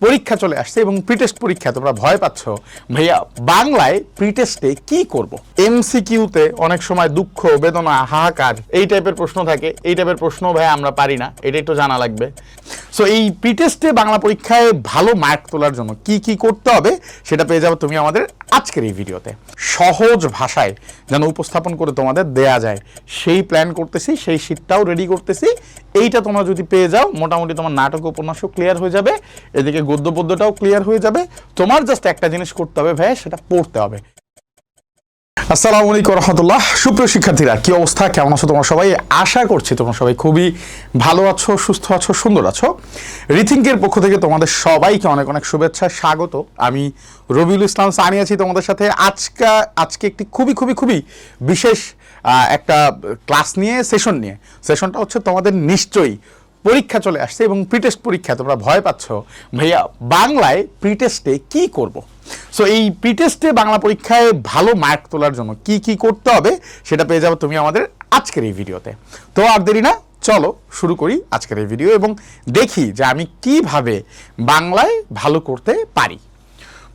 পরীক্ষা চলে আসছে এবং প্রিটেস্ট পরীক্ষা তোমরা ভয় পাচ্ছ ভাইয়া বাংলায় প্রিটেস্টে কি করব। এমসিকিউতে অনেক সময় দুঃখ বেদনা হাহাকার এই টাইপের প্রশ্ন থাকে। এই টাইপের প্রশ্ন ভাইয়া আমরা পারি না, এটা একটু জানা লাগবে। সো এই প্রিটেস্টে বাংলা পরীক্ষায় ভালো মার্ক তোলার জন্য কি কি করতে হবে সেটা পেয়ে যাবে তুমি আমাদের আজকের এই ভিডিওতে। সহজ ভাষায় যেন উপস্থাপন করে তোমাদের দেয়া যায় সেই প্ল্যান করতেছি, সেই শীটটাও রেডি করতেছি। এইটা তোমরা যদি পেয়ে যাও মোটামুটি তোমার নাটক উপন্যাসও ক্লিয়ার হয়ে যাবে, এদিকে গদ্য পদ্যটাও ক্লিয়ার হয়ে যাবে। তোমার জাস্ট একটা জিনিস করতে হবে ভাইয়া, সেটা পড়তে হবে। আসসালামু আলাইকুম রহমতুল্লাহ। সুপ্রিয় শিক্ষার্থীরা, কি অবস্থা, কেমন আছো তোমরা সবাই? আশা করছি তোমরা সবাই খুবই ভালো আছো, সুস্থ আছো, সুন্দর আছো। রিথিঙ্কের পক্ষ থেকে তোমাদের সবাইকে অনেক অনেক শুভেচ্ছা, স্বাগত। আমি রবিউল ইসলাম সানি আছি তোমাদের সাথে। আজকে একটি খুবই বিশেষ একটা ক্লাস নিয়ে সেশনটা হচ্ছে তোমাদের নিশ্চয়ই পরীক্ষা চলে আসছে এবং প্রিটেস্ট পরীক্ষা তোমরা ভয় পাচ্ছ ভাইয়া বাংলায় প্রিটেস্টে কি করব। সো এই প্রিটেস্টে বাংলা পরীক্ষায় ভালো মার্ক তোলার জন্য কি কি করতে হবে সেটা পেয়ে যাবে তুমি আমাদের আজকের এই ভিডিওতে। তো আর দেরি না, চলো শুরু করি আজকের এই ভিডিও এবং দেখি যে আমি কিভাবে বাংলায় ভালো করতে পারি।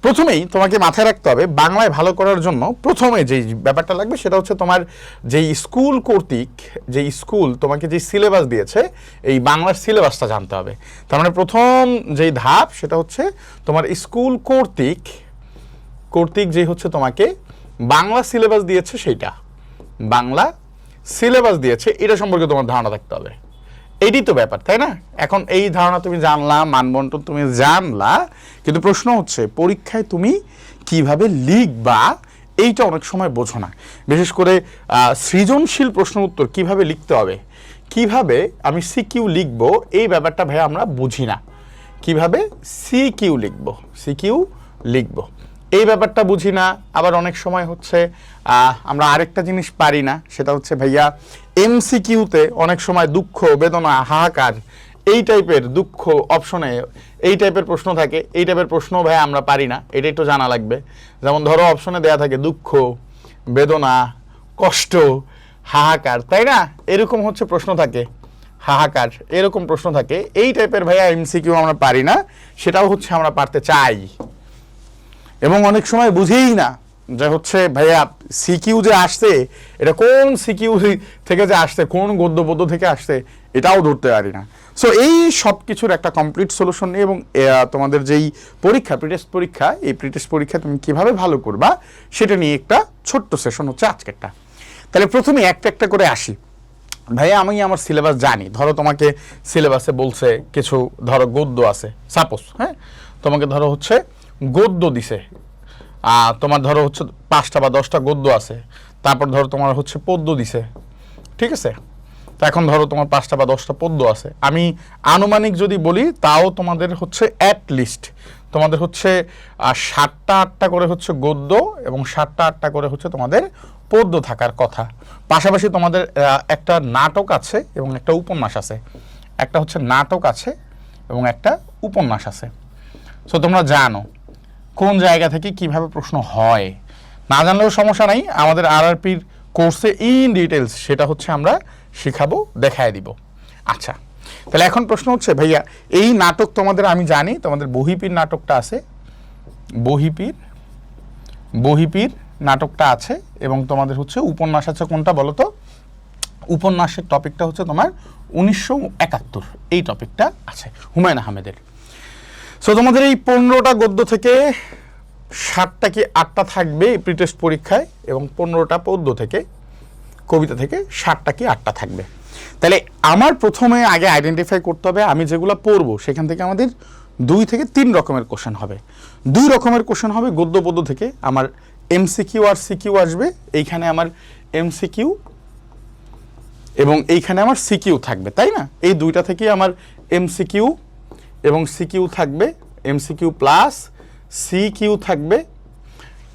প্রথমেই তোমাকে মাথায় রাখতে হবে বাংলায় ভালো করার জন্য প্রথমে যেই ব্যাপারটা লাগবে সেটা হচ্ছে তোমার যেই স্কুল কর্তৃক যেই স্কুল তোমাকে যেই সিলেবাস দিয়েছে এই বাংলার সিলেবাসটা জানতে হবে। তার মানে প্রথম যেই ধাপ সেটা হচ্ছে তোমার স্কুল কর্তৃক যে হচ্ছে তোমাকে বাংলা সিলেবাস দিয়েছে, সেইটা বাংলা সিলেবাস দিয়েছে এটা সম্পর্কে তোমার ধারণা থাকতে হবে। এইটাই তো ব্যাপার, তাই না? এখন এই ধারণা তুমি জানলা, মানবন্টন তুমি জানলা, কিন্তু প্রশ্ন হচ্ছে পরীক্ষায় তুমি কিভাবে লিখবা এইটা অনেক সময় বোঝো না। বিশেষ করে সৃজনশীল প্রশ্ন উত্তর কিভাবে লিখতে হবে, কিভাবে আমি সিকিউ লিখবো এই ব্যাপারটা ভাই আমরা বুঝি না। কিভাবে সিকিউ লিখবো এই ব্যাপারটা বুঝি না। আবার অনেক সময় হচ্ছে আমরা আরেকটা জিনিস পারি না, সেটা হচ্ছে ভাইয়া এমসিকিউতে অনেক সময় দুঃখ বেদনা হাহাকার এই টাইপের দুঃখ অপশনে এই টাইপের প্রশ্ন থাকে। এই টাইপের প্রশ্ন ভাই আমরা পারি না, এটা একটু জানা লাগবে। যেমন ধরো অপশনে দেয়া থাকে দুঃখ বেদনা কষ্ট হাহাকার, তাই না? এরকম হচ্ছে প্রশ্ন থাকে, হাহাকার এরকম প্রশ্ন থাকে। এই টাইপের ভাইয়া এমসিকিউ আমরা পারি না, সেটাও হচ্ছে আমরা পারতে চাই এবং অনেক সময় বুঝেই না যে হচ্ছে ভাইয়া সিকিউ যে আসছে এটা কোন সিকিউ থেকে যে আসছে, কোন গদ্য পদ্য থেকে আসছে এটাও ধরতে পারি না। সো এই সব কিছুর একটা কমপ্লিট সলিউশন নিয়ে এবং তোমাদের যেই পরীক্ষা প্রিটেস্ট পরীক্ষা, এই প্রিটেস্ট পরীক্ষা তুমি কিভাবে ভালো করবা সেটা নিয়ে একটা ছোট্ট সেশন হচ্ছে আজকেরটা। তাহলে প্রথমে একটা করে আসি। ভাইয়া আমি আমার সিলেবাস জানি, ধরো তোমাকে সিলেবাসে বলছে কিছু, ধরো গদ্য আছে সাপোজ, হ্যাঁ তোমাকে ধরো হচ্ছে গদ্য দিছে, তোমার ধরো হচ্ছে 5টা বা 10টা গদ্য আছে, তারপর ধরো তোমার হচ্ছে পদ্য দিছে, ঠিক আছে? তো এখন ধরো তোমার 5টা বা 10টা পদ্য আছে। আমি আনুমানিক যদি বলি তাও তোমাদের হচ্ছে অ্যাটলিস্ট তোমাদের হচ্ছে 7টা 8টা করে হচ্ছে গদ্য এবং 7টা 8টা করে হচ্ছে তোমাদের পদ্য থাকার কথা। পাশাপাশি তোমাদের একটা নাটক আছে এবং একটা উপন্যাস আছে, একটা হচ্ছে নাটক আছে এবং একটা উপন্যাস আছে। সো তোমরা জানো কোন জায়গা থেকে কিভাবে প্রশ্ন হয়, না জানলেও সমস্যা নাই, আমাদের আরআরপির কোর্সে ইন ডিটেলস সেটা হচ্ছে আমরা শিখাবো, দেখায় দিব। আচ্ছা, তাহলে এখন প্রশ্ন হচ্ছে ভাইয়া এই নাটক তোমাদের আমি জানি তোমাদের বহিপীর নাটকটা আছে, বহিপীর নাটকটা আছে এবং তোমাদের হচ্ছে উপন্যাস আছে কোনটা বলো তো? উপন্যাসের টপিকটা হচ্ছে তোমার 1971 এই টপিকটা আছে হুমায়ুন আহমেদের। সো তোমাদের এই 15টা গদ্য থেকে 7টা কি 8টা থাকবে প্রিটেস্ট পরীক্ষায় এবং 15টা পদ্য থেকে কবিতা থেকে 7টা কি 8টা থাকবে। তাহলে আমার প্রথমে আগে আইডেন্টিফাই করতে হবে আমি যেগুলো পড়বো সেখান থেকে আমাদের 2 থেকে 3 রকমের কোশ্চেন হবে। 2 রকমের কোশ্চেন হবে গদ্য পদ্য থেকে। আমার এমসিকিউ আর সিকিউ আসবে, এইখানে আমার এমসিকিউ এবং এইখানে আমার সিকিউ থাকবে, তাই না? এই 2টা থেকেই আমার এমসিকিউ এবং সিকিউ থাকবে, এমসিকিউ প্লাস সিকিউ থাকবে।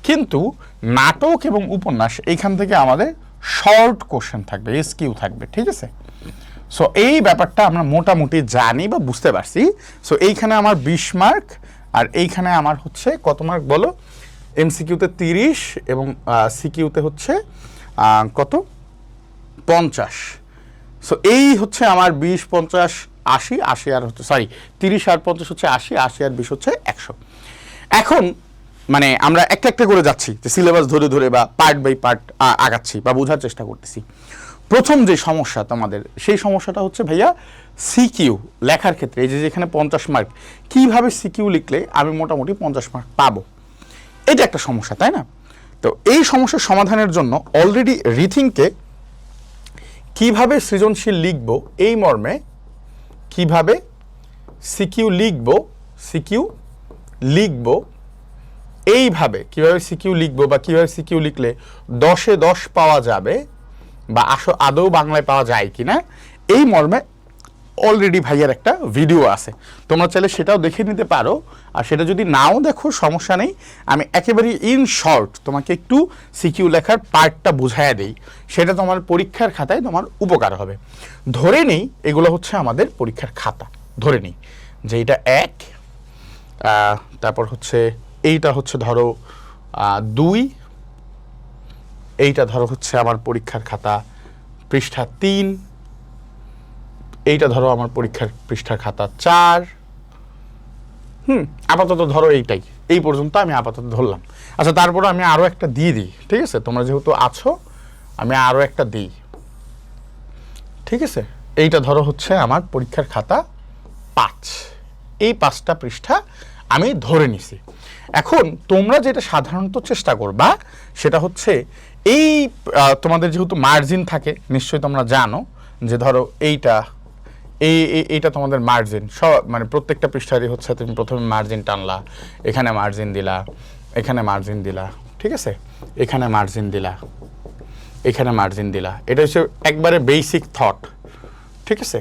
কিন্তু নাটক এবং উপন্যাস এইখান থেকে আমাদের শর্ট কোশ্চেন থাকবে, এসকিউ থাকবে, ঠিক আছে? সো এই ব্যাপারটা আমরা মোটামুটি জানি বা বুঝতে পারছি। সো এইখানে আমার 20 মার্ক আর এইখানে আমার হচ্ছে কত মার্ক বলো? এমসিকিউতে 30 এবং সিকিউতে হচ্ছে কত 50। সো এই হচ্ছে আমার 20 50 80, 80 আর হচ্ছে 30 আর 50 হচ্ছে 80, 80 আর 20 হচ্ছে 100। এখন মানে আমরা একটা একটা করে যাচ্ছি, যে সিলেবাস ধরে ধরে বা পার্ট বাই পার্ট আগাচ্ছি বা বোঝার চেষ্টা করতেছি। প্রথম যে সমস্যা তোমাদের, সেই সমস্যাটা হচ্ছে ভাইয়া সিকিউ লেখার ক্ষেত্রে, এই যে যেখানে 50 মার্ক, কিভাবে সিকিউ লিখলে আমি মোটামুটি 50 মার্ক পাবো, এটা একটা সমস্যা, তাই না? তো এই সমস্যার সমাধানের জন্য অলরেডি রিথিংকে কিভাবে সৃজনশীল লিখব এই মর্মে, কিভাবে সিকিউ লিখব এইভাবে, কিভাবে সিকিউ লিখব বা কিভাবে সিকিউ লিখলে 10-এ 10 পাওয়া যাবে বা আদৌ বাংলায় পাওয়া যায় কিনা, এই মর্মে অলরেডি ভাইয়ার একটা ভিডিও আছে, তোমরা চাইলে সেটাও দেখে নিতে পারো। আর সেটা যদি নাও দেখো সমস্যা নেই, আমি একেবারে ইন শর্ট তোমাকে একটু সিকিউ লেখার পার্টটা বুঝাইয়া দেই, সেটা তোমার পরীক্ষার খাতায় তোমার উপকার হবে। ধরে নেই এগুলো হচ্ছে আমাদের পরীক্ষার খাতা, ধরে নেই যে এটা 1, তারপর হচ্ছে এইটা হচ্ছে ধরো 2, এইটা ধরো হচ্ছে আমার পরীক্ষার খাতা পৃষ্ঠা 3, এইটা ধরো আমার পরীক্ষার পৃষ্ঠার খাতা 4। আপাতত ধরো এইটাই, এই পর্যন্ত আমি আপাতত ধরলাম। আচ্ছা, তারপরে আমি আরও একটা দিয়ে দিই, ঠিক আছে? তোমরা যেহেতু আছো, আমি আরও একটা দিই, ঠিক আছে? এইটা ধরো হচ্ছে আমার পরীক্ষার খাতা 5, এই 5টা পৃষ্ঠা আমি ধরে নিছি। এখন তোমরা যেটা সাধারণত চেষ্টা করবা সেটা হচ্ছে এই তোমাদের যেহেতু মার্জিন থাকে, নিশ্চয়ই তোমরা জানো যে ধরো এইটা তোমাদের মার্জিন, সব মানে প্রত্যেকটা পৃষ্ঠারই হচ্ছে তুমি প্রথমে মার্জিন টানলা, এখানে মার্জিন দিলা, এখানে মার্জিন দিলা, ঠিক আছে? এখানে মার্জিন দিলা, এখানে মার্জিন দিলা, এটা হচ্ছে একবারে বেসিক থট, ঠিক আছে?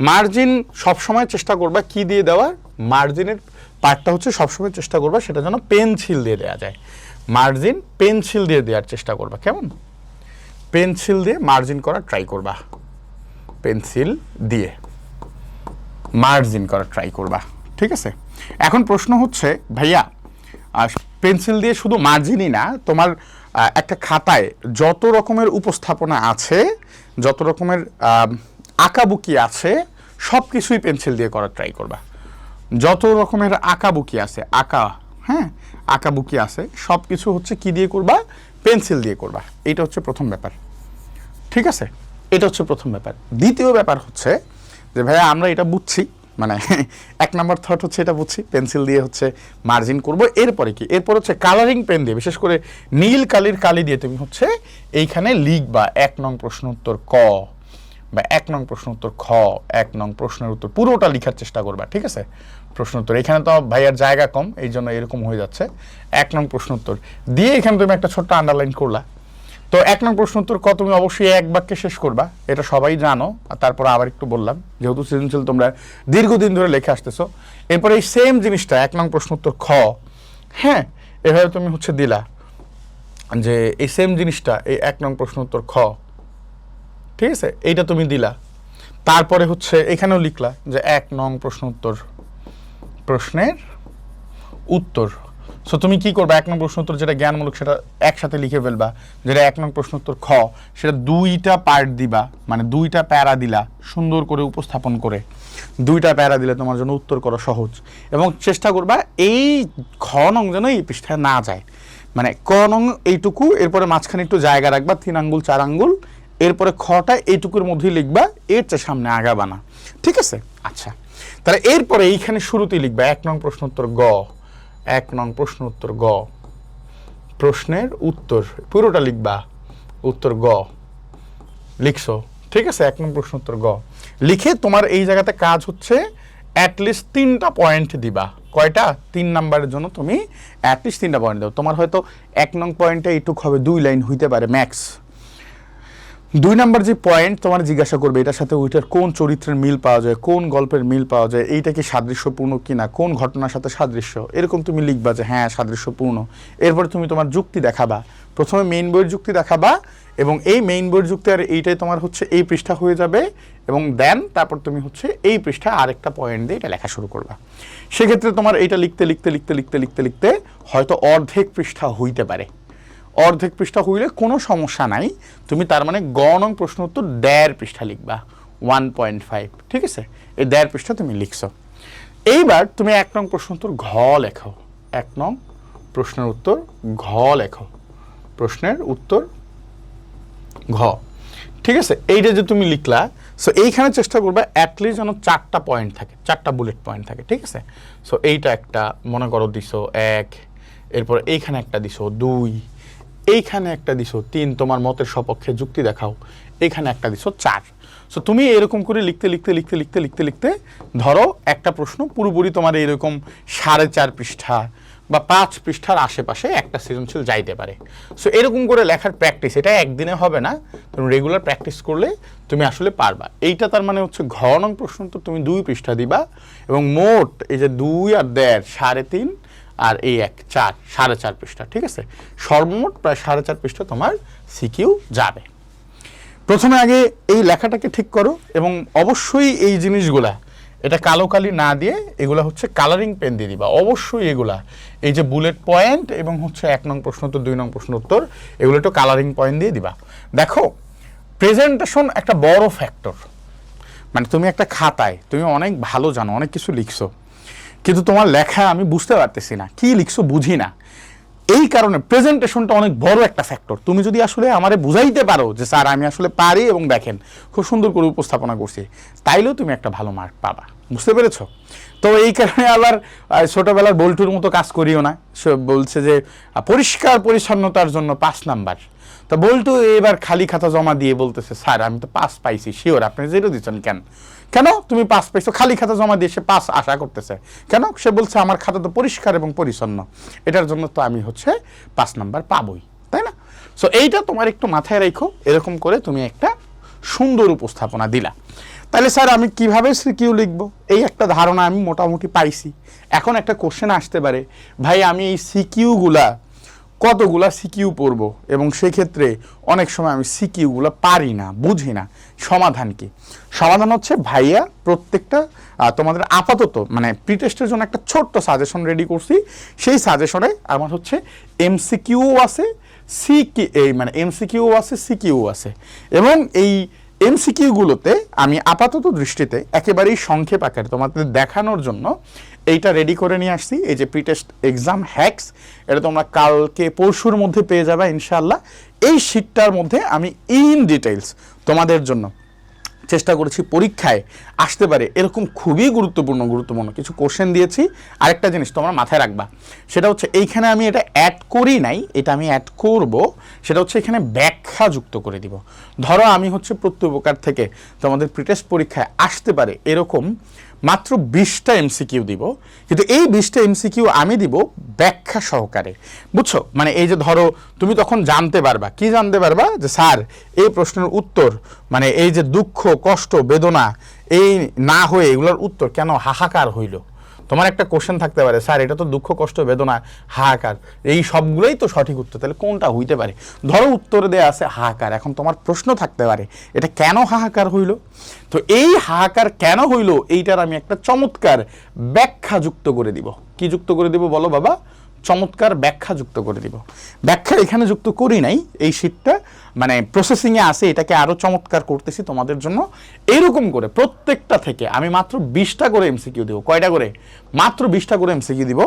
মার্জিন সবসময় চেষ্টা করবা কি দিয়ে দেওয়ার, মার্জিনের পার্টটা হচ্ছে সবসময় চেষ্টা করবা সেটা যেন পেন্সিল দিয়ে দেওয়া যায়। মার্জিন পেন্সিল দিয়ে দেওয়ার চেষ্টা করবা, কেমন? পেন্সিল দিয়ে মার্জিন করার ট্রাই করবা, পেন্সিল দিয়ে মার্জিন করার ট্রাই করবা, ঠিক আছে? এখন প্রশ্ন হচ্ছে ভাইয়া, পেন্সিল দিয়ে শুধু মার্জিনই না, তোমার একটা খাতায় যত রকমের উপস্থাপনা আছে, যত রকমের আঁকাবুকি আছে, সব কিছুই পেন্সিল দিয়ে করার ট্রাই করবা। যত রকমের আঁকাবুকি আছে, আঁকাবুকি আছে, সব কিছু হচ্ছে কি দিয়ে করবা, পেন্সিল দিয়ে করবা। এটা হচ্ছে প্রথম ব্যাপার, ঠিক আছে? এটা হচ্ছে প্রথম ব্যাপার। দ্বিতীয় ব্যাপার হচ্ছে যে ভাইয়া আমরা এটা বুঝছি, মানে 1 নম্বর থট হচ্ছে এটা বুঝছি, পেন্সিল দিয়ে হচ্ছে মার্জিন করব। এরপরে কি, এরপর হচ্ছে কালারিং পেন দিয়ে, বিশেষ করে নীল কালির কালি দিয়ে তুমি হচ্ছে এইখানে লিখবা 1 নং প্রশ্ন উত্তর ক বা 1 নং প্রশ্ন উত্তর খ, 1 নং প্রশ্নের উত্তর পুরোটা লেখার চেষ্টা করবা, ঠিক আছে? প্রশ্ন উত্তর এখানে তো ভাইয়ার জায়গা কম, এই জন্য এরকম হয়ে যাচ্ছে। 1 নং প্রশ্ন উত্তর দিয়ে এখানে তুমি একটা ছোট্ট আন্ডারলাইন করলা। তো 1 নং প্রশ্ন উত্তর ক তুমি অবশ্যই 1 বাক্যে শেষ করবা, এটা সবাই জানো। আর তারপর আবার একটু বললাম, যেহেতু সৃজনশীল তোমরা দীর্ঘদিন ধরে লেখে আসতেছো, এরপরে এই সেম জিনিসটা 1 নং প্রশ্ন উত্তর খ, এভাবে তুমি হচ্ছে দিলা যে এই সেম জিনিসটা এই 1 নং প্রশ্ন উত্তর খ, ঠিক আছে? এইটা তুমি দিলা। তারপরে হচ্ছে এখানেও লিখলা যে 1 নং প্রশ্ন উত্তর প্রশ্নের উত্তর। সো তুমি কি করবা, 1 নং প্রশ্ন উত্তর যেটা জ্ঞানমূলক সেটা একসাথে লিখে ফেলবা, যেটা 1 নং প্রশ্ন উত্তর খ সেটা 2টা পার্ট দিবা, মানে 2টা প্যারা দিলা, সুন্দর করে উপস্থাপন করে 2টা প্যারা দিলে তোমার জন্য উত্তর করা সহজ। এবং চেষ্টা করবা এই খ নং যেন এই পৃষ্ঠায় না যায়, মানে ক নং এইটুকু, এরপরে মাঝখানে একটু জায়গা রাখবা 3 আঙ্গুল 4 আঙ্গুল, এরপরে খটা এইটুকুর মধ্যেই লিখবা, এর চেয়ে সামনে আগাবা না, ঠিক আছে? আচ্ছা, তাহলে এরপরে এইখানে শুরুতেই লিখবা 1 নং প্রশ্ন উত্তর গ, 1 নং প্রশ্ন উত্তর গ, প্রশ্নের উত্তর পুরোটা লিখবা, উত্তর গ লিখছো, ঠিক আছে? 1 নং প্রশ্ন উত্তর গ লিখে তোমার এই জায়গাতে কাজ হচ্ছে অ্যাটলিস্ট 3টা পয়েন্ট দিবা। কয়টা? 3 নাম্বারের জন্য তুমি অ্যাটলিস্ট 3টা পয়েন্ট দাও। তোমার হয়তো 1 নং পয়েন্টে এইটুক হবে, 2 লাইন হইতে পারে ম্যাক্স। 2 নাম্বার যে পয়েন্ট তোমার জিজ্ঞাসা করবে এটার সাথে ওইটার কোন চরিত্রের মিল পাওয়া যায়, কোন গল্পের মিল পাওয়া যায়, এইটা কি সাদৃশ্যপূর্ণ কিনা, কোন ঘটনার সাথে সাদৃশ্য, এরকম তুমি লিখবা যে হ্যাঁ সাদৃশ্যপূর্ণ। এরপরে তুমি তোমার যুক্তি দেখাবা, প্রথমে মেইন বইয়ের যুক্তি দেখাবা, এবং এই মেইন বইয়ের যুক্তি আর এইটাই তোমার হচ্ছে এই পৃষ্ঠা হয়ে যাবে, এবং দেন তারপর তুমি হচ্ছে এই পৃষ্ঠা আরেকটা পয়েন্ট দিয়ে এটা লেখা শুরু করবা। সেক্ষেত্রে তোমার এইটা লিখতে লিখতে লিখতে লিখতে লিখতে লিখতে হয়তো অর্ধেক পৃষ্ঠা হইতে পারে। অর্ধেক পৃষ্ঠা হইলে কোনো সমস্যা নাই, তুমি তার মানে গ নং প্রশ্ন উত্তর 1.5 পৃষ্ঠা লিখবা, 1.5, ঠিক আছে? এই 1.5 পৃষ্ঠা তুমি লিখছো। এইবার তুমি 1 নং প্রশ্ন উত্তর ঘ লেখো। 1 নং প্রশ্নের উত্তর ঘ লেখো। প্রশ্নের উত্তর ঘ, ঠিক আছে? এইটা যে তুমি লিখলা, সো এইখানে চেষ্টা করবে অ্যাটলিস্ট যেন 4টা পয়েন্ট থাকে, 4টা বুলেট পয়েন্ট থাকে, ঠিক আছে? সো এইটা একটা মনে করো দিছো 1, এরপর এইখানে একটা দিছো 2, এইখানে একটা দিছো 3, তোমার মতের সপক্ষে যুক্তি দেখাও, এইখানে একটা দিছো 4। সো তুমি এরকম করে লিখতে লিখতে লিখতে লিখতে লিখতে লিখতে ধরো একটা প্রশ্ন পুরোপুরি তোমার এরকম 4.5 পৃষ্ঠা বা 5 পৃষ্ঠার আশেপাশে একটা সৃজনশীল যাইতে পারে। সো এরকম করে লেখার প্র্যাকটিস, এটা একদিনে হবে না, তুমি রেগুলার প্র্যাকটিস করলে তুমি আসলে পারবা। এইটা তার মানে হচ্ছে ঘ নং প্রশ্ন তো তুমি 2 পৃষ্ঠা দিবা, এবং মোট এই যে 2 আর 1.5 3.5 আর এই 1 4 4.5 পৃষ্ঠা, ঠিক আছে? সর্বমোট প্রায় 4.5 পৃষ্ঠা তোমার সিকিউ যাবে। প্রথমে আগে এই লেখাটাকে ঠিক করো, এবং অবশ্যই এই জিনিসগুলা এটা কালো কালি না দিয়ে এগুলা হচ্ছে কালারিং পেন দিয়ে দিবা অবশ্যই। এগুলা এই যে বুলেট পয়েন্ট এবং হচ্ছে 1 নং প্রশ্ন উত্তর 2 নং প্রশ্ন উত্তর এগুলো একটু কালারিং পয়েন্ট দিয়ে দিবা। দেখো, প্রেজেন্টেশন একটা বড় ফ্যাক্টর। মানে তুমি একটা খাতায় তুমি অনেক ভালো জানো, অনেক কিছু লিখছো, কিন্তু তোমার লেখা আমি বুঝতে পারতেছি না, কি লিখছো বুঝি না। এই কারণে প্রেজেন্টেশনটা অনেক বড় একটা ফ্যাক্টর। তুমি যদি আসলে আমারে বুঝাইতে পারো যে স্যার আমি আসলে পারি এবং দেখেন খুব সুন্দর করে উপস্থাপনা করছি, তাইলেও তুমি একটা ভালো মার্ক পাবা। বুঝতে পেরেছো? তো এই কারণে আবার ছোটবেলার বল্টুর মতো কাজ করিও না। সে বলছে যে পরিষ্কার পরিচ্ছন্নতার জন্য 5 নাম্বার। তা বল্টু এবার খালি খাতা জমা দিয়ে বলতেছে স্যার আমি তো 5 পাইছি, শিওর আপনি 0 দিচ্ছেন কেন? কেন তুমি 5 পাইছো? খালি খাতা জমা দিয়ে সে 5 আশা করতেছে কেন? সে বলছে আমার খাতা তো পরিষ্কার এবং পরিচ্ছন্ন, এটার জন্য তো আমি হচ্ছে 5 নাম্বার পাবই, তাই না? সো এইটা তোমার একটু মাথায় রাখো। এরকম করে তুমি একটা সুন্দর উপস্থাপনা দিলা। তাহলে স্যার আমি কিভাবে সিকিউ লিখবো, এই একটা ধারণা আমি মোটামুটি পাইছি। এখন একটা কোশ্চেন আসতে পারে, ভাই আমি এই সিকিউগুলা কতগুলা সিকিউ পড়বো, এবং সেক্ষেত্রে অনেক সময় আমি সিকিউগুলো পারি না, বুঝি না, সমাধান কি? সমাধান হচ্ছে ভাইয়া প্রত্যেকটা তোমাদের আপাতত মানে প্রি টেস্টের জন্য একটা ছোট্ট সাজেশন রেডি করছি। সেই সাজেশনে আমার হচ্ছে এমসিকিউ আছে, মানে এমসিকিউ আছে, সিকিউ আছে, এবং এই এমসিকিউগুলোতে আমি আপাতত দৃষ্টিতে একেবারেই সংক্ষেপ আকারে তোমাদের দেখানোর জন্য এইটা রেডি করে নিয়ে আসছি। এই যে প্রি টেস্ট এক্সাম হ্যাক্স, এটা তোমরা কালকে পরশুর মধ্যে পেয়ে যাবে ইনশাআল্লাহ। এই শীটটার মধ্যে আমি ইন ডিটেইলস তোমাদের জন্য চেষ্টা করেছি পরীক্ষায় আসতে পারে এরকম খুবই গুরুত্বপূর্ণ কিছু কোশ্চেন দিয়েছি। আরেকটা জিনিস তোমরা মাথায় রাখবা, সেটা হচ্ছে এইখানে আমি এটা অ্যাড করি নাই, এটা আমি অ্যাড করব। সেটা হচ্ছে এখানে ব্যাখ্যা যুক্ত করে দিব। ধরো আমি হচ্ছে প্রত্যুপকার থেকে তোমাদের প্রিটেস্ট পরীক্ষায় আসতে পারে এরকম মাত্র 20টা এমসিকিউ দিব, কিন্তু এই 20টা এমসিকিউ আমি দিব ব্যাখ্যা সহকারে। বুঝছো? মানে এই যে ধরো তুমি তখন জানতে পারবা, কি জানতে পারবা, যে স্যার এই প্রশ্নের উত্তর মানে এই যে দুঃখ কষ্ট বেদনা এই না হয়ে এগুলোর উত্তর কেন হাহাকার হইল। তোমার একটা কোশ্চেন থাকতে পারে, স্যার এটা তো দুঃখ কষ্ট বেদনা হাহাকার, এই সবগুলোই তো সঠিক উত্তর, তাহলে কোনটা হইতে পারে? ধরো উত্তরে দেয়া আছে হাহাকার, এখন তোমার প্রশ্ন থাকতে পারে এটা কেন হাহাকার হইল। তো এই হাহাকার কেন হইল এইটার আমি একটা চমৎকার ব্যাখ্যা যুক্ত করে দিব। কি যুক্ত করে দিব বলো বাবা? চমৎকার ব্যাখ্যা যুক্ত করে দিব। ব্যাখ্যা এখানে যুক্ত করি নাই, এই শীটটা মানে প্রসেসিংয়ে আছে, এটাকে আরও চমৎকার করতেছি তোমাদের জন্য। এইরকম করে প্রত্যেকটা থেকে আমি মাত্র 20টা করে এমসিকিউ দিব। কয়টা করে? মাত্র 20টা করে এমসিকিউ দিব।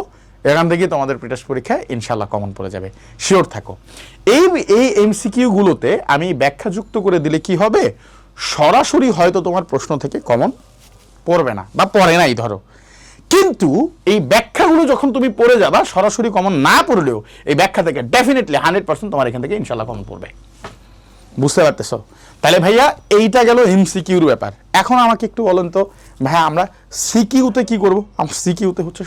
এখান থেকে তোমাদের প্রিটেস্ট পরীক্ষায় ইনশাল্লাহ কমন পড়ে যাবে, শিওর থাকো। এই এমসিকিউগুলোতে আমি ব্যাখ্যা যুক্ত করে দিলে কি হবে, সরাসরি হয়তো তোমার প্রশ্ন থেকে কমন পড়বে না বা পড়ে নাই ধরো, কিন্তু এই ব্যাখ্যাগুলো যখন তুমি পড়ে যাবা সরাসরি কমন না পড়লেও এই ব্যাখ্যা থেকে ডেফিনেটলি 100% তোমার এখান থেকে ইনশাল্লাহ কমন পড়বে। বুঝতে পারতেছো? তাহলে ভাইয়া এইটা গেল এমসিকিউর ব্যাপার। এখন আমাকে একটু বলেন তো ভাইয়া আমরা সিকিউতে কি করব? আমার সিকিউতে হচ্ছে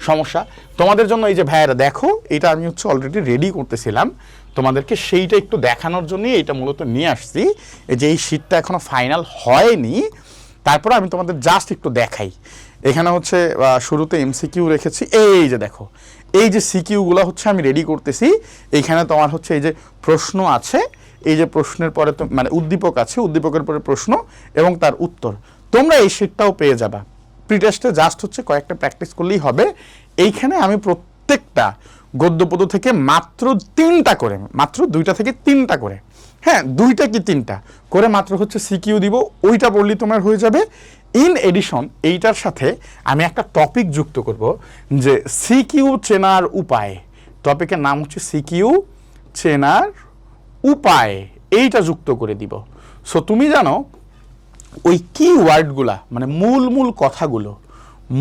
সমস্যা তোমাদের জন্য। এই যে ভাইয়ারা দেখো, এটা আমি হচ্ছে অলরেডি রেডি করতেছিলাম তোমাদেরকে, সেইটা একটু দেখানোর জন্যই এটা মূলত নিয়ে আসছি। এই যে এই শীটটা এখনো ফাইনাল হয়নি, তারপরে আমি তোমাদের জাস্ট একটু দেখাই। এখানে হচ্ছে শুরুতে এমসিকিউ রেখেছি, এই যে দেখো এই যে সিকিউগুলো হচ্ছে আমি রেডি করতেছি। এইখানে তোমার হচ্ছে এই যে প্রশ্ন আছে, এই যে প্রশ্নের পরে তো মানে উদ্দীপক আছে, উদ্দীপকের পরে প্রশ্ন এবং তার উত্তর। তোমরা এই শীটটাও পেয়ে যাবা। প্রিটেস্টে জাস্ট হচ্ছে কয়েকটা প্র্যাকটিস করলেই হবে। এইখানে আমি প্রত্যেকটা গদ্যপদ থেকে মাত্র 3টা করে, মাত্র 2টা থেকে 3টা করে হ্যাঁ 2টা কি 3টা করে মাত্র হচ্ছে সিকিউ দিব, ওইটা পড়লেই তোমার হয়ে যাবে। ইন এডিশন এইটার সাথে আমি একটা টপিক যুক্ত করব, যে সিকিউ চেনার উপায়। টপিকের নাম হচ্ছে সিকিউ চেনার উপায়, এইটা যুক্ত করে দিব। সো তুমি জানো ওই কি ওয়ার্ডগুলা, মানে মূল কথাগুলো,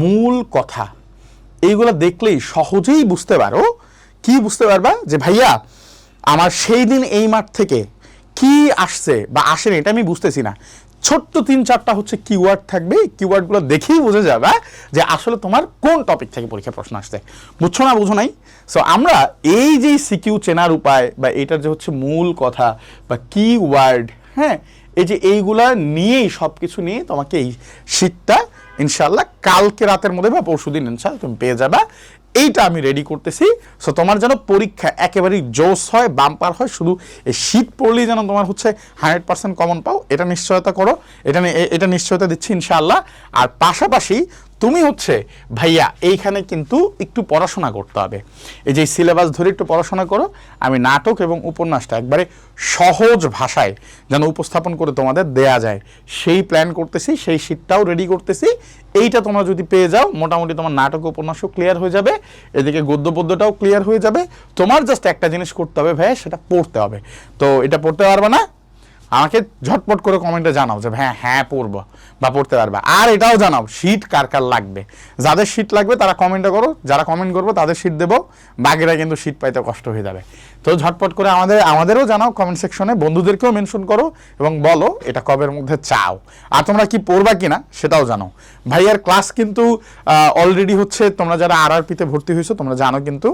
মূল কথা এইগুলো দেখলেই সহজেই বুঝতে পারো। কি বুঝতে পারবা? যে ভাইয়া আমার সেই দিন এই মাঠ থেকে কি আসছে বা আসেনি এটা আমি বুঝতেছি না, ছোট্ট 3-4টা হচ্ছে কিওয়ার্ড থাকবে, কিওয়ার্ডগুলো দেখেই বুঝে যাবে যে আসলে তোমার কোন টপিক থেকে পরীক্ষা প্রশ্ন আসছে। বুঝছো না? বুঝো নাই? সো আমরা এই যে সিকিউ চেনার উপায় বা এটার যে হচ্ছে মূল কথা বা কিওয়ার্ড, হ্যাঁ এই যে এইগুলা নিয়েই সব কিছু নিয়ে তোমাকে এই শীটটা ইনশাল্লাহ কালকে রাতের মধ্যে বা পরশুদিন ইনশাল্লাহ তুমি পেয়ে যাবা। এইটা আমি রেডি করতেছি। সো তোমার যেন পরীক্ষা একেবারেই জোস হয়, বাম্পার হয়, শুধু এই শীত পড়লেই যেন তোমার হচ্ছে 100% কমন পাও, এটা নিশ্চয়তা করো, এটা নিশ্চয়তা দিচ্ছি ইনশাআল্লাহ। আর পাশাপাশি তুমি হচ্ছে ভাইয়া এইখানে কিন্তু একটু পড়াশোনা করতে হবে, এই যে সিলেবাস ধরে একটু পড়াশোনা করো। আমি নাটক এবং উপন্যাসটা একবারে সহজ ভাষায় যেন উপস্থাপন করে তোমাদের দেয়া যায় সেই প্ল্যান করতেছি, সেই শীটটাও রেডি করতেছি। এইটা তোমরা যদি পেয়ে যাও মোটামুটি তোমার নাটক উপন্যাসও ক্লিয়ার হয়ে যাবে, এদিকে গদ্য পদ্যটাও ক্লিয়ার হয়ে যাবে। তোমার জাস্ট একটা জিনিস করতে হবে ভাইয়া, সেটা পড়তে হবে। তো এটা পড়তে পারবে না? আমাকে ঝটপট করে কমেন্টে জানাও যে ভাই হ্যাঁ পড়বো বা পড়তে পারবে। আর এটাও জানাও শীট কার কার লাগবে, যাদের শীট লাগবে তারা কমেন্টে করো, যারা কমেন্ট করবো তাদের শীট দেবো, বাকিরা কিন্তু শীট পাইতে কষ্ট হয়ে যাবে। তো ঝটপট করে আমাদেরও জানাও কমেন্ট সেকশনে, বন্ধুদেরকেও মেনশন করো এবং বলো এটা কবের মধ্যে চাও, আর তোমরা কি পড়বা কিনা সেটাও জানাও। ভাইয়ার ক্লাস কিন্তু অলরেডি হচ্ছে, তোমরা যারা RRP-তে ভর্তি হয়েছো তোমরা জানো কিন্তু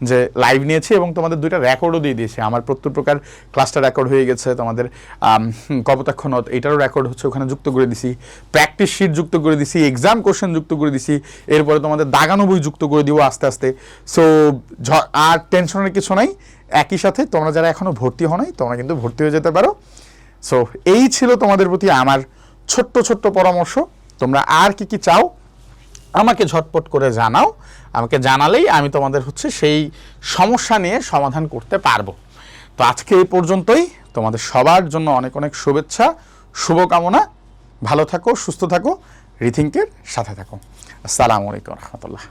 যে লাইভ নিয়েছি এবং তোমাদের 2টা রেকর্ডও দিয়ে দিয়েছি। আমার প্রত্যেক প্রকার ক্লাসটা রেকর্ড হয়ে গেছে, তোমাদের কপোতাক্ষ নদ এটারও রেকর্ড হচ্ছে ওখানে যুক্ত করে দিছি, প্র্যাকটিস শিট যুক্ত করে দিছি, এক্সাম কোশ্চেন যুক্ত করে দিছি, এরপরে তোমাদের দাগানো বই যুক্ত করে দিব আস্তে আস্তে। সো আর টেনশনের কিছু নাই। একই সাথে তোমরা যারা এখনো ভর্তি হও নাই তোমরা কিন্তু ভর্তি হয়ে যেতে পারো। সো এই ছিল তোমাদের প্রতি আমার ছোট্ট পরামর্শ। তোমরা আর কি চাও আমাকে ঝটপট করে জানাও, আমাকে জানালেই আমি তোমাদের হচ্ছে সেই সমস্যা নিয়ে সমাধান করতে পারবো। তো আজকে এই পর্যন্তই। তোমাদের সবার জন্য অনেক অনেক শুভেচ্ছা, শুভকামনা। ভালো থাকো, সুস্থ থাকো, রিথিংকের সাথে থাকো। আসসালামু আলাইকুম রহমতুল্লাহ।